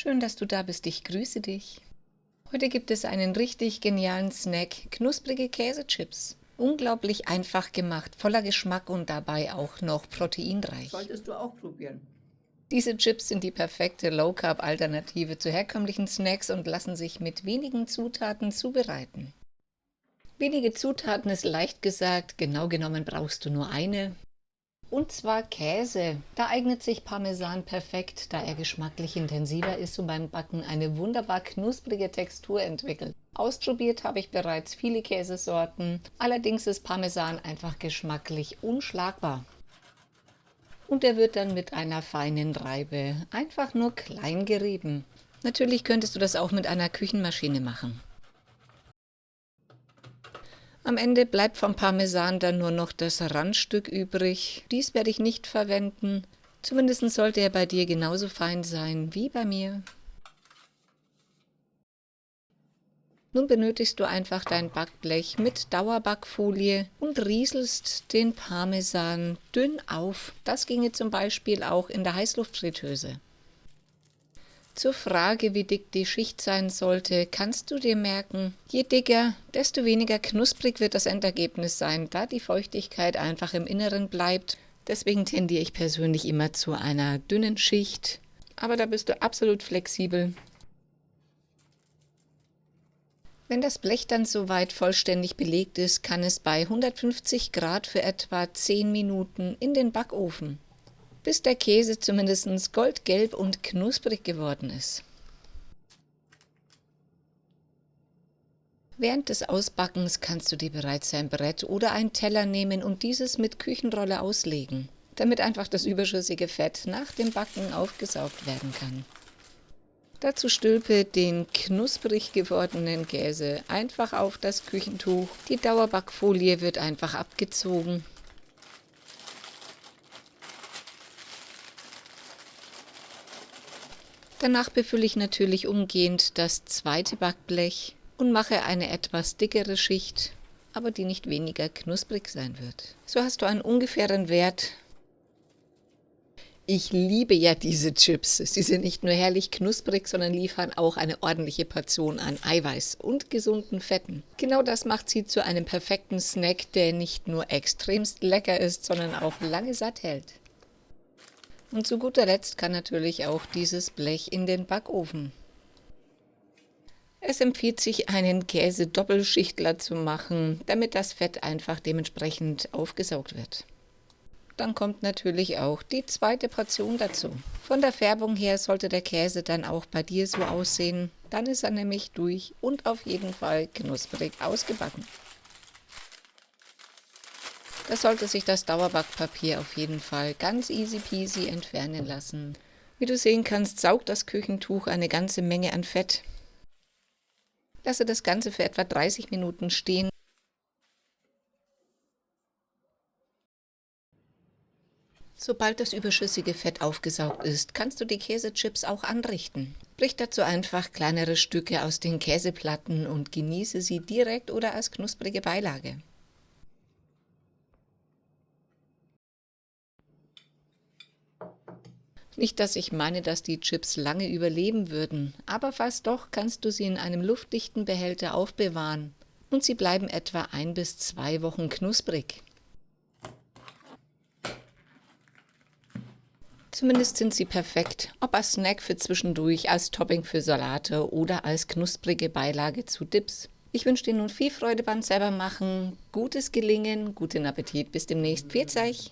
Schön, dass du da bist. Ich grüße dich. Heute gibt es einen richtig genialen Snack, knusprige Käsechips. Unglaublich einfach gemacht, voller Geschmack und dabei auch noch proteinreich. Solltest du auch probieren. Diese Chips sind die perfekte Low-Carb-Alternative zu herkömmlichen Snacks und lassen sich mit wenigen Zutaten zubereiten. Wenige Zutaten ist leicht gesagt, genau genommen brauchst du nur eine. Und zwar Käse. Da eignet sich Parmesan perfekt, da er geschmacklich intensiver ist und beim Backen eine wunderbar knusprige Textur entwickelt. Ausprobiert habe ich bereits viele Käsesorten, allerdings ist Parmesan einfach geschmacklich unschlagbar. Und er wird dann mit einer feinen Reibe einfach nur klein gerieben. Natürlich könntest du das auch mit einer Küchenmaschine machen. Am Ende bleibt vom Parmesan dann nur noch das Randstück übrig. Dies werde ich nicht verwenden. Zumindest sollte er bei dir genauso fein sein wie bei mir. Nun benötigst du einfach dein Backblech mit Dauerbackfolie und rieselst den Parmesan dünn auf. Das ginge zum Beispiel auch in der Heißluftfritteuse. Zur Frage, wie dick die Schicht sein sollte, kannst du dir merken, je dicker, desto weniger knusprig wird das Endergebnis sein, da die Feuchtigkeit einfach im Inneren bleibt. Deswegen tendiere ich persönlich immer zu einer dünnen Schicht, aber da bist du absolut flexibel. Wenn das Blech dann soweit vollständig belegt ist, kann es bei 150 Grad für etwa 10 Minuten in den Backofen, bis der Käse zumindest goldgelb und knusprig geworden ist. Während des Ausbackens kannst du dir bereits ein Brett oder einen Teller nehmen und dieses mit Küchenrolle auslegen, damit einfach das überschüssige Fett nach dem Backen aufgesaugt werden kann. Dazu stülpe den knusprig gewordenen Käse einfach auf das Küchentuch. Die Dauerbackfolie wird einfach abgezogen. Danach befülle ich natürlich umgehend das zweite Backblech und mache eine etwas dickere Schicht, aber die nicht weniger knusprig sein wird. So hast du einen ungefähren Wert. Ich liebe ja diese Chips. Sie sind nicht nur herrlich knusprig, sondern liefern auch eine ordentliche Portion an Eiweiß und gesunden Fetten. Genau das macht sie zu einem perfekten Snack, der nicht nur extremst lecker ist, sondern auch lange satt hält. Und zu guter Letzt kann natürlich auch dieses Blech in den Backofen. Es empfiehlt sich, einen Käse-Doppelschichtler zu machen, damit das Fett einfach dementsprechend aufgesaugt wird. Dann kommt natürlich auch die zweite Portion dazu. Von der Färbung her sollte der Käse dann auch bei dir so aussehen. Dann ist er nämlich durch und auf jeden Fall knusprig ausgebacken. Da sollte sich das Dauerbackpapier auf jeden Fall ganz easy peasy entfernen lassen. Wie du sehen kannst, saugt das Küchentuch eine ganze Menge an Fett. Lasse das Ganze für etwa 30 Minuten stehen. Sobald das überschüssige Fett aufgesaugt ist, kannst du die Käsechips auch anrichten. Brich dazu einfach kleinere Stücke aus den Käseplatten und genieße sie direkt oder als knusprige Beilage. Nicht, dass ich meine, dass die Chips lange überleben würden, aber falls doch, kannst du sie in einem luftdichten Behälter aufbewahren und sie bleiben etwa 1 bis 2 Wochen knusprig. Zumindest sind sie perfekt, ob als Snack für zwischendurch, als Topping für Salate oder als knusprige Beilage zu Dips. Ich wünsche dir nun viel Freude beim Selbermachen, gutes Gelingen, guten Appetit, bis demnächst, pfiat euch!